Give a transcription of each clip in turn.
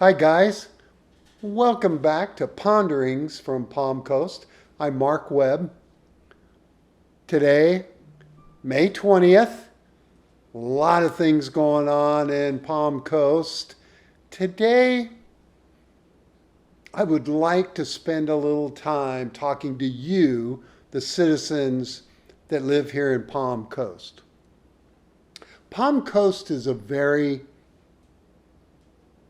Hi guys, welcome back to Ponderings from Palm Coast. I'm Mark Webb. Today, May 20th, a lot of things going on in Palm Coast. Today, I would like to spend a little time talking to you, the citizens that live here in Palm Coast. Palm Coast is a very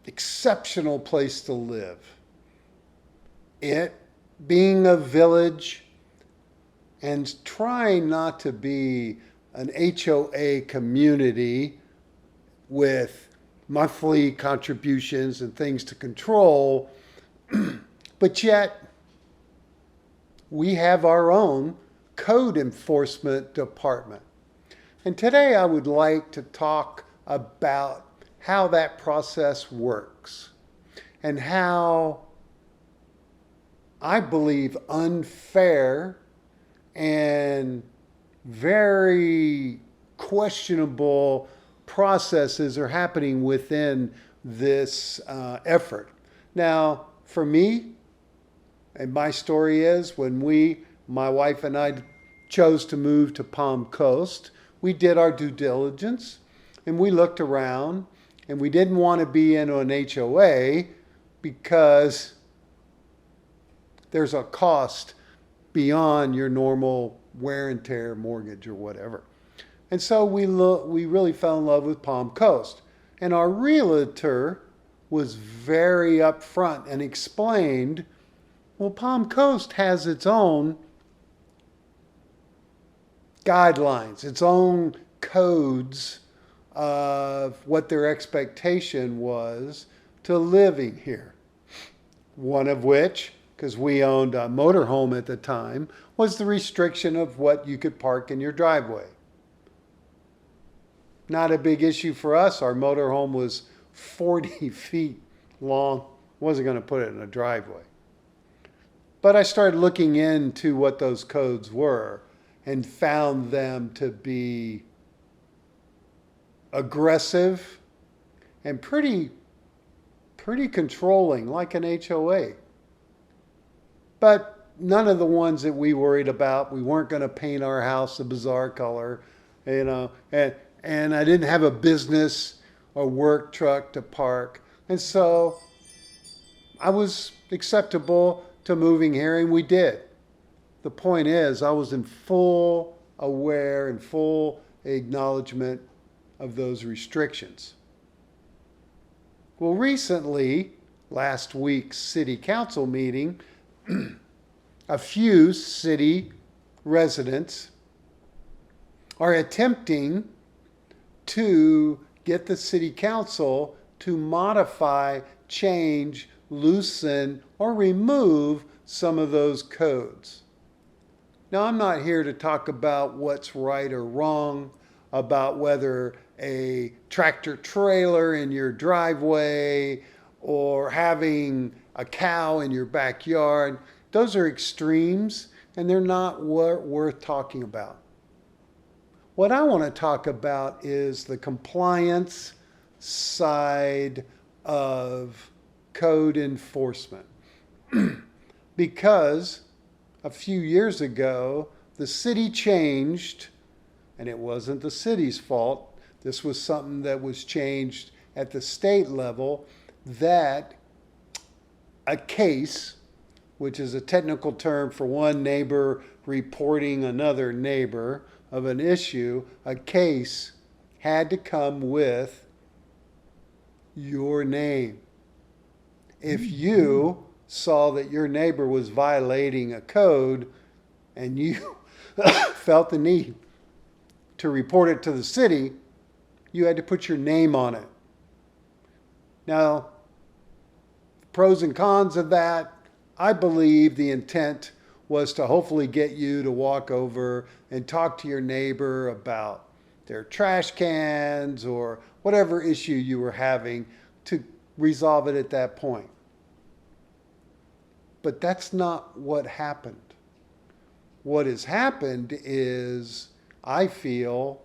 exceptional place to live. It being a village and trying not to be an HOA community with monthly contributions and things to control, but yet we have our own code enforcement department. And today I would like to talk about how that process works and how I believe unfair and very questionable processes are happening within this effort. Now, for me, and my story is when my wife and I chose to move to Palm Coast, we did our due diligence and we looked around. And we didn't want to be in an HOA because there's a cost beyond your normal wear and tear mortgage or whatever. And so we really fell in love with Palm Coast. And our realtor was very upfront and explained, well, Palm Coast has its own guidelines, its own codes of what their expectation was to living here. One of which, because we owned a motorhome at the time, was the restriction of what you could park in your driveway. Not a big issue for us. Our motorhome was 40 feet long. Wasn't going to put it in a driveway. But I started looking into what those codes were and found them to be aggressive and pretty controlling, like an HOA. But none of the ones that we worried about. We weren't going to paint our house a bizarre color, and I didn't have a business or work truck to park. And so I was acceptable to moving here, and we did. The point is, I was in full aware and full acknowledgement of those restrictions. Well, recently, last week's city council meeting, a few city residents are attempting to get the city council to modify, change, loosen, or remove some of those codes. Now, I'm not here to talk about what's right or wrong, about whether a tractor trailer in your driveway or having a cow in your backyard. Those are extremes and they're not worth talking about. What I want to talk about is the compliance side of code enforcement. Because a few years ago, the city changed, and it wasn't the city's fault. This was something that was changed at the state level, that a case, which is a technical term for one neighbor reporting another neighbor of an issue, a case had to come with your name. If you saw that your neighbor was violating a code and you felt the need to report it to the city, you had to put your name on it. Now, pros and cons of that, I believe the intent was to hopefully get you to walk over and talk to your neighbor about their trash cans or whatever issue you were having to resolve it at that point. But that's not what happened. What has happened is, I feel,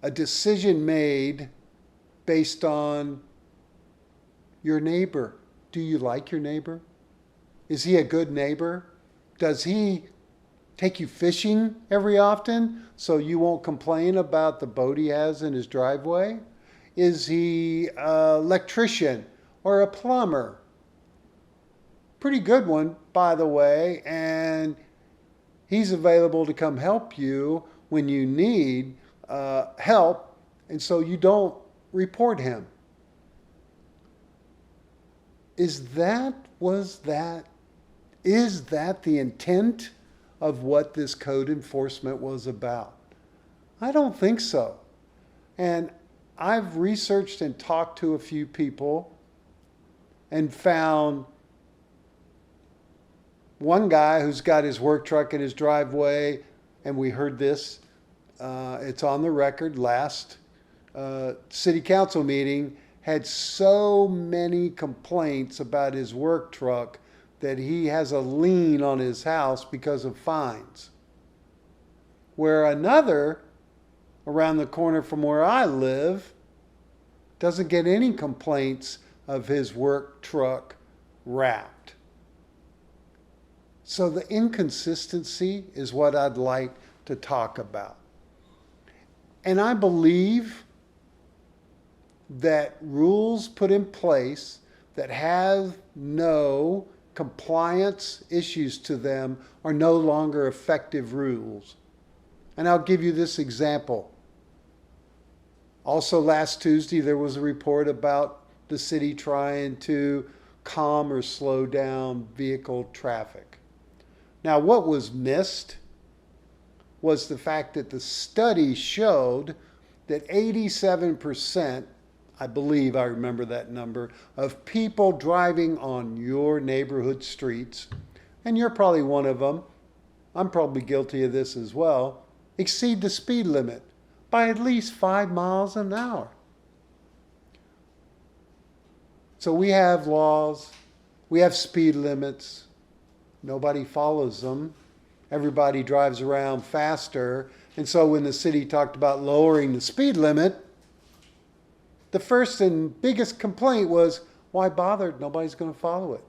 a decision made based on Your neighbor. Do you like your neighbor? Is he a good neighbor? Does he take you fishing every often so you won't complain about the boat he has in his driveway? Is he an electrician or a plumber? Pretty good one, by the way, and he's available to come help you when you need help, and so you don't report him. Is that the intent of what this code enforcement was about? I don't think so. And I've researched and talked to a few people and found one guy who's got his work truck in his driveway, and we heard this, it's on the record, last city council meeting, had so many complaints about his work truck that he has a lien on his house because of fines. Where another, around the corner from where I live, doesn't get any complaints of his work truck wrapped. So the inconsistency is what I'd like to talk about. And I believe that rules put in place that have no compliance issues to them are no longer effective rules. And I'll give you this example. Also last Tuesday, there was a report about the city trying to calm or slow down vehicle traffic. Now, what was missed was the fact that the study showed that 87%, I believe I remember that number, of people driving on your neighborhood streets, and you're probably one of them, I'm probably guilty of this as well, exceed the speed limit by at least 5 miles an hour. So we have laws, we have speed limits, nobody follows them. Everybody drives around faster. And so when the city talked about lowering the speed limit, the first and biggest complaint was, why bother? Nobody's going to follow it.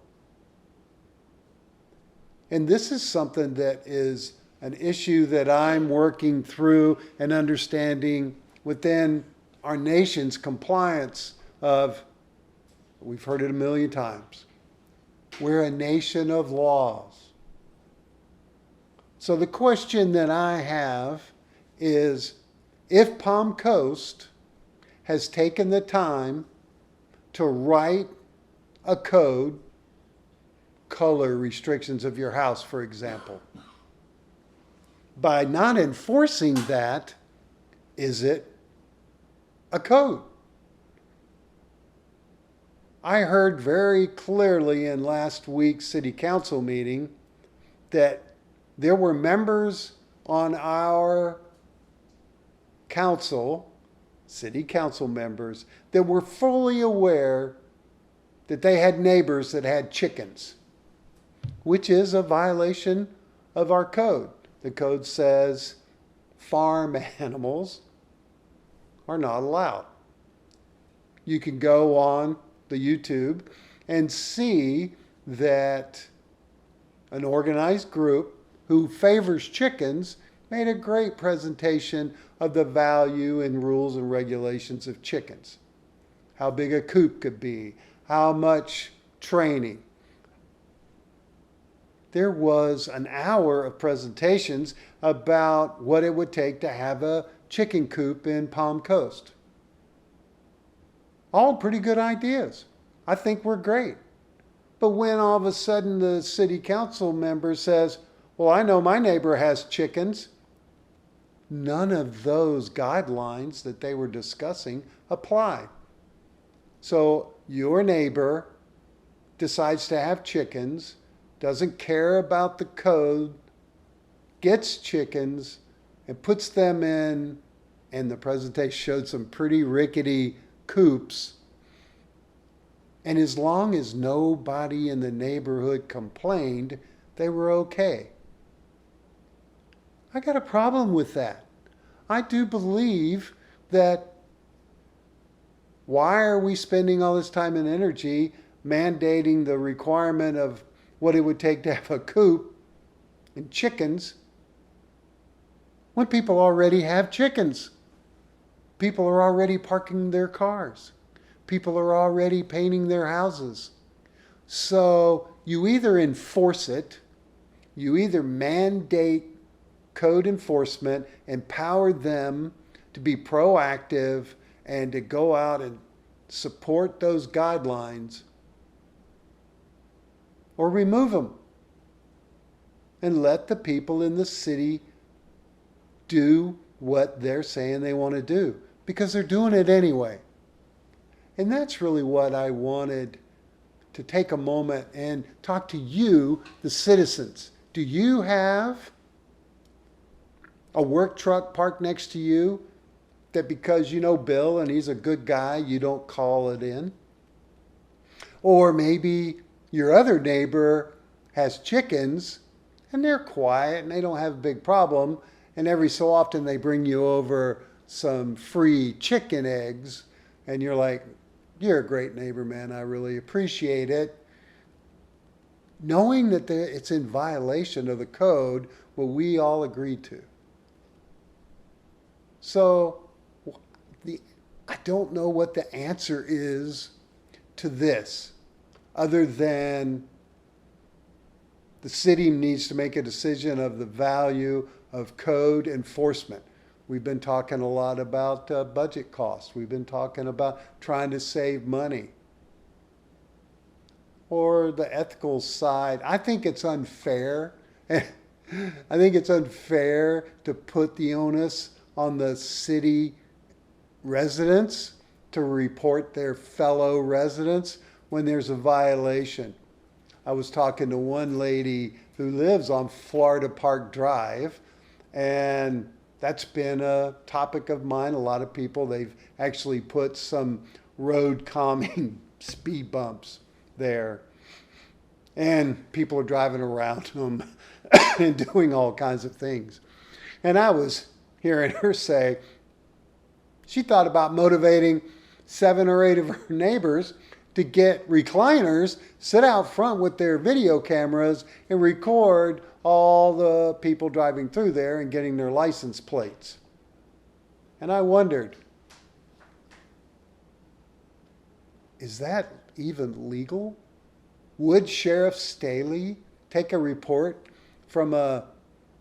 And this is something that is an issue that I'm working through and understanding within our nation's compliance of, we've heard it a million times, we're a nation of laws. So the question that I have is, if Palm Coast has taken the time to write a code, color restrictions of your house, for example, by not enforcing that, is it a code? I heard very clearly in last week's city council meeting that there were members on our council, city council members, that were fully aware that they had neighbors that had chickens, which is a violation of our code. The code says farm animals are not allowed. You can go on the YouTube and see that an organized group who favors chickens made a great presentation of the value and rules and regulations of chickens. How big a coop could be, how much training. There was an hour of presentations about what it would take to have a chicken coop in Palm Coast. All pretty good ideas. I think we're great. But when all of a sudden the city council member says, well, I know my neighbor has chickens, none of those guidelines that they were discussing apply. So your neighbor decides to have chickens, doesn't care about the code, gets chickens, and puts them in, and the presentation showed some pretty rickety coops. And as long as nobody in the neighborhood complained, they were okay. I got a problem with that. I do believe that Why are we spending all this time and energy mandating the requirement of what it would take to have a coop and chickens when people already have chickens? People are already parking their cars. People are already painting their houses. So you either enforce it, you either mandate code enforcement, empower them to be proactive and to go out and support those guidelines, or remove them and let the people in the city do what they're saying they want to do, because they're doing it anyway. And that's really what I wanted to take a moment and talk to you, the citizens. Do you have a work truck parked next to you that because you know Bill and he's a good guy, you don't call it in? Or maybe your other neighbor has chickens and they're quiet and they don't have a big problem, and every so often they bring you over some free chicken eggs and you're like, you're a great neighbor, man, I really appreciate it. Knowing that it's in violation of the code, what we all agreed to. So I don't know what the answer is to this, other than the city needs to make a decision of the value of code enforcement. We've been talking a lot about budget costs. We've been talking about trying to save money. Or the ethical side. I think it's unfair. I think it's unfair to put the onus on the city residents to report their fellow residents when there's a violation. I was talking to one lady who lives on Florida Park Drive, and that's been a topic of mine. A lot of people, they've actually put some road calming speed bumps there. And people are driving around them and doing all kinds of things. And I was hearing her say she thought about motivating 7 or 8 of her neighbors to get recliners, sit out front with their video cameras and record all the people driving through there and getting their license plates. And I wondered, is that even legal? Would Sheriff Staley take a report from a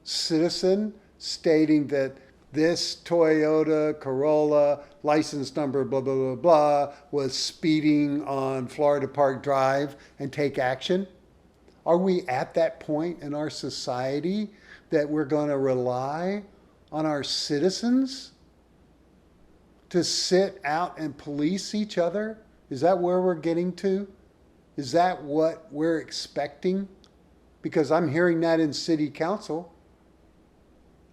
citizen stating that this Toyota Corolla, license number blah, blah, blah, blah, was speeding on Florida Park Drive, and take action? Are we at that point in our society that we're going to rely on our citizens to sit out and police each other? Is that where we're getting to? Is that what we're expecting? Because I'm hearing that in city council.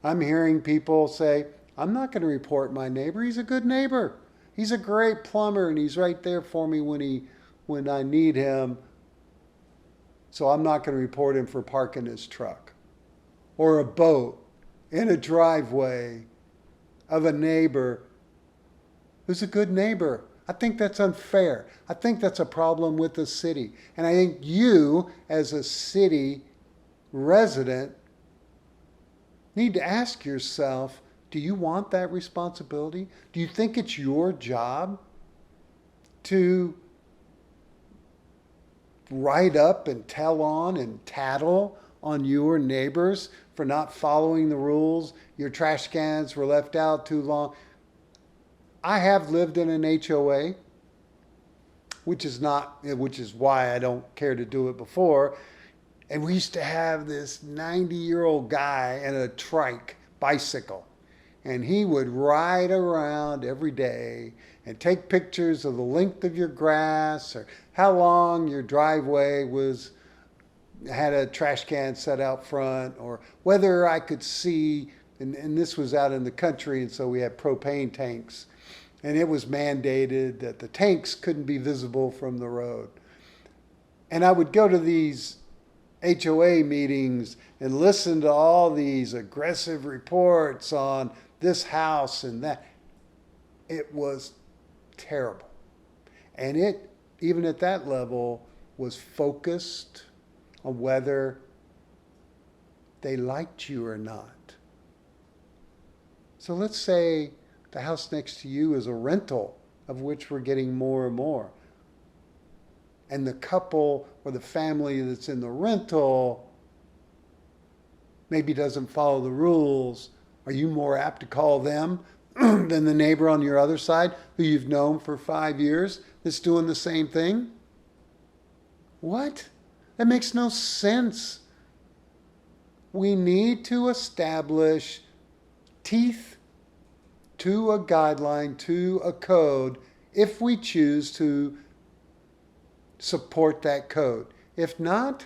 I'm hearing people say, I'm not going to report my neighbor. He's a good neighbor. He's a great plumber and he's right there for me when I need him. So I'm not going to report him for parking his truck. Or a boat in a driveway of a neighbor who's a good neighbor. I think that's unfair. I think that's a problem with the city. And I think you, as a city resident, need to ask yourself, do you want that responsibility? Do you think it's your job to write up and tell on and tattle on your neighbors for not following the rules? Your trash cans were left out too long. I have lived in an HOA, which is why I don't care to do it before. And we used to have this 90-year-old guy in a trike bicycle. And he would ride around every day and take pictures of the length of your grass or how long your driveway had a trash can set out front, or whether I could see, and this was out in the country, and so we had propane tanks. And it was mandated that the tanks couldn't be visible from the road. And I would go to these HOA meetings and listen to all these aggressive reports on this house and that. It was terrible. And it, even at that level, was focused on whether they liked you or not. So let's say the house next to you is a rental, of which we're getting more and more. And the couple or the family that's in the rental maybe doesn't follow the rules. Are you more apt to call them than the neighbor on your other side who you've known for 5 years that's doing the same thing? What? That makes no sense. We need to establish teeth to a guideline, to a code, if we choose to support that code. If not,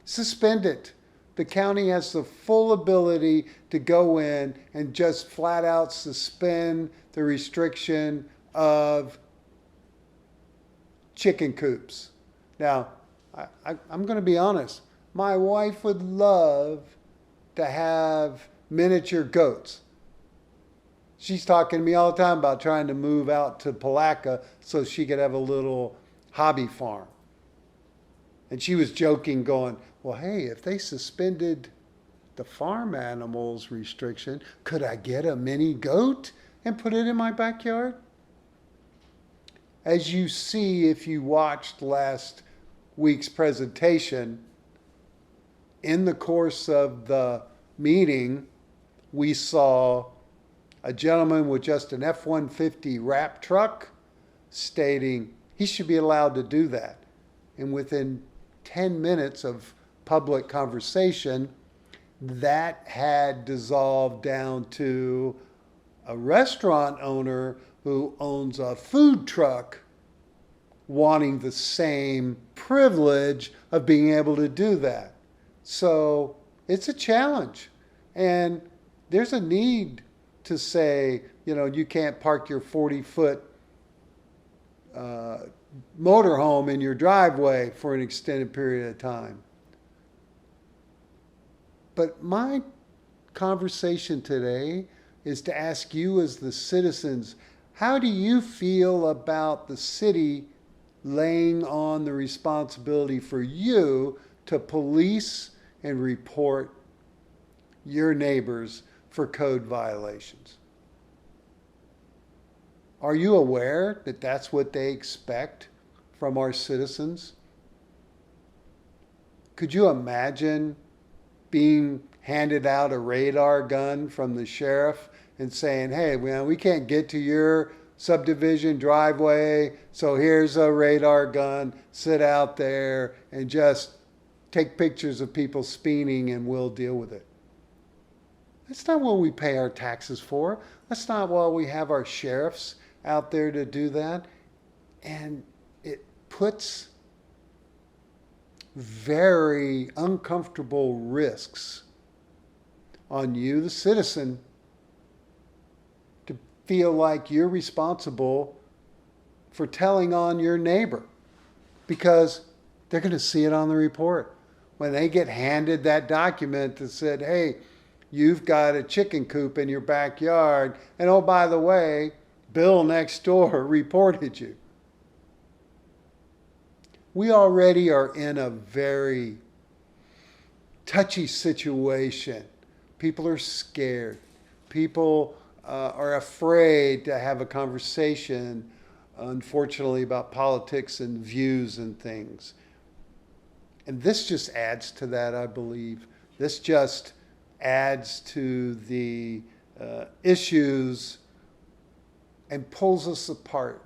suspend it. The county has the full ability to go in and just flat out suspend the restriction of chicken coops. Now, I'm going to be honest. My wife would love to have miniature goats. She's talking to me all the time about trying to move out to Palaca so she could have a little hobby farm. And she was joking, going, well, hey, if they suspended the farm animals restriction, could I get a mini goat and put it in my backyard? As you see, if you watched last week's presentation, in the course of the meeting, we saw a gentleman with just an F-150 wrap truck stating he should be allowed to do that. And within 10 minutes of public conversation, that had dissolved down to a restaurant owner who owns a food truck wanting the same privilege of being able to do that. So it's a challenge. And there's a need to say, you can't park your 40-foot motorhome in your driveway for an extended period of time. But my conversation today is to ask you as the citizens, how do you feel about the city laying on the responsibility for you to police and report your neighbors for code violations? Are you aware that that's what they expect from our citizens? Could you imagine being handed out a radar gun from the sheriff and saying, hey, we can't get to your subdivision driveway, so here's a radar gun, sit out there and just take pictures of people speeding and we'll deal with it? That's not what we pay our taxes for. That's not why we have our sheriffs out there to do that. And it puts very uncomfortable risks on you, the citizen, to feel like you're responsible for telling on your neighbor, because they're going to see it on the report. When they get handed that document that said, hey, you've got a chicken coop in your backyard, and oh, by the way, Bill next door reported you. We already are in a very touchy situation. People are scared. People are afraid to have a conversation, unfortunately, about politics and views and things. And this just adds to that, I believe. This just adds to the issues and pulls us apart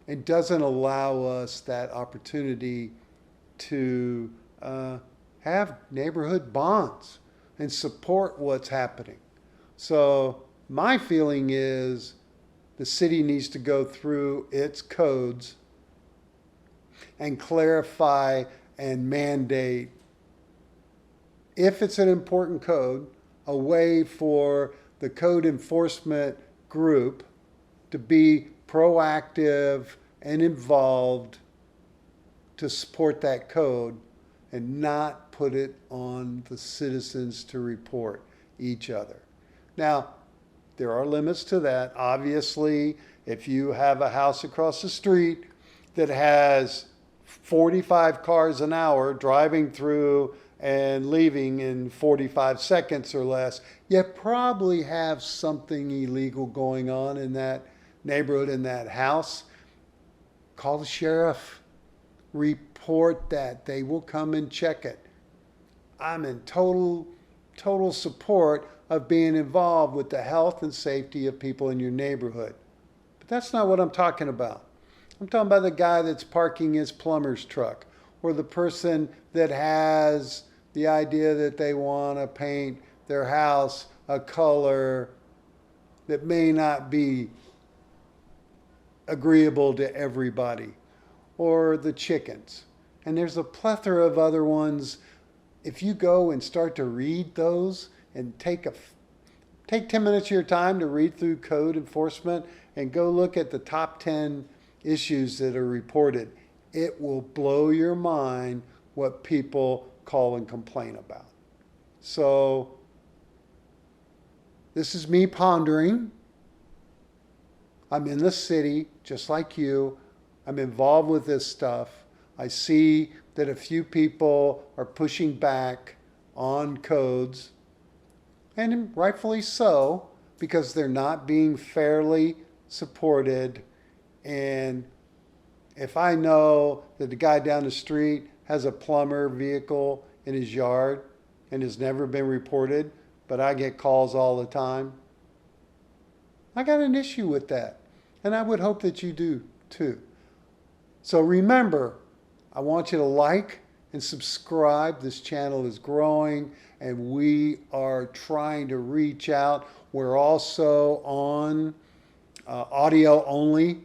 and doesn't allow us that opportunity to have neighborhood bonds and support what's happening. So my feeling is the city needs to go through its codes and clarify and mandate, if it's an important code, a way for the code enforcement group to be proactive and involved to support that code and not put it on the citizens to report each other. Now, there are limits to that. Obviously, If you have a house across the street that has 45 cars an hour driving through and leaving in 45 seconds or less, you probably have something illegal going on in that neighborhood, in that house. Call the sheriff. Report that. They will come and check it. I'm in total support of being involved with the health and safety of people in your neighborhood. But that's not what I'm talking about. I'm talking about the guy that's parking his plumber's truck, or the person that has the idea that they want to paint their house a color that may not be agreeable to everybody, or the chickens. And there's a plethora of other ones. If you go and start to read those and take 10 minutes of your time to read through code enforcement and go look at the top 10 issues that are reported, it will blow your mind what people call and complain about. So this is me pondering. I'm in the city just like you. I'm involved with this stuff. I see that a few people are pushing back on codes, and rightfully so, because they're not being fairly supported. And if I know that the guy down the street has a plumber vehicle in his yard and has never been reported, but I get calls all the time, I got an issue with that. And I would hope that you do too. So remember, I want you to like and subscribe. This channel is growing and we are trying to reach out. We're also on audio only.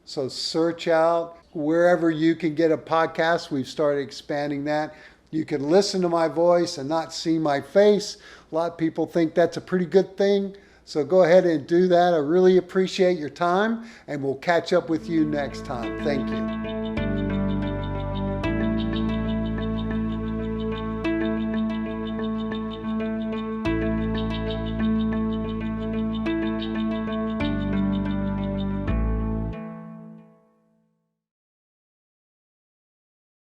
So search out wherever you can get a podcast. We've started expanding that. You can listen to my voice and not see my face. A lot of people think that's a pretty good thing. So go ahead and do that. I really appreciate your time, and we'll catch up with you next time. Thank you.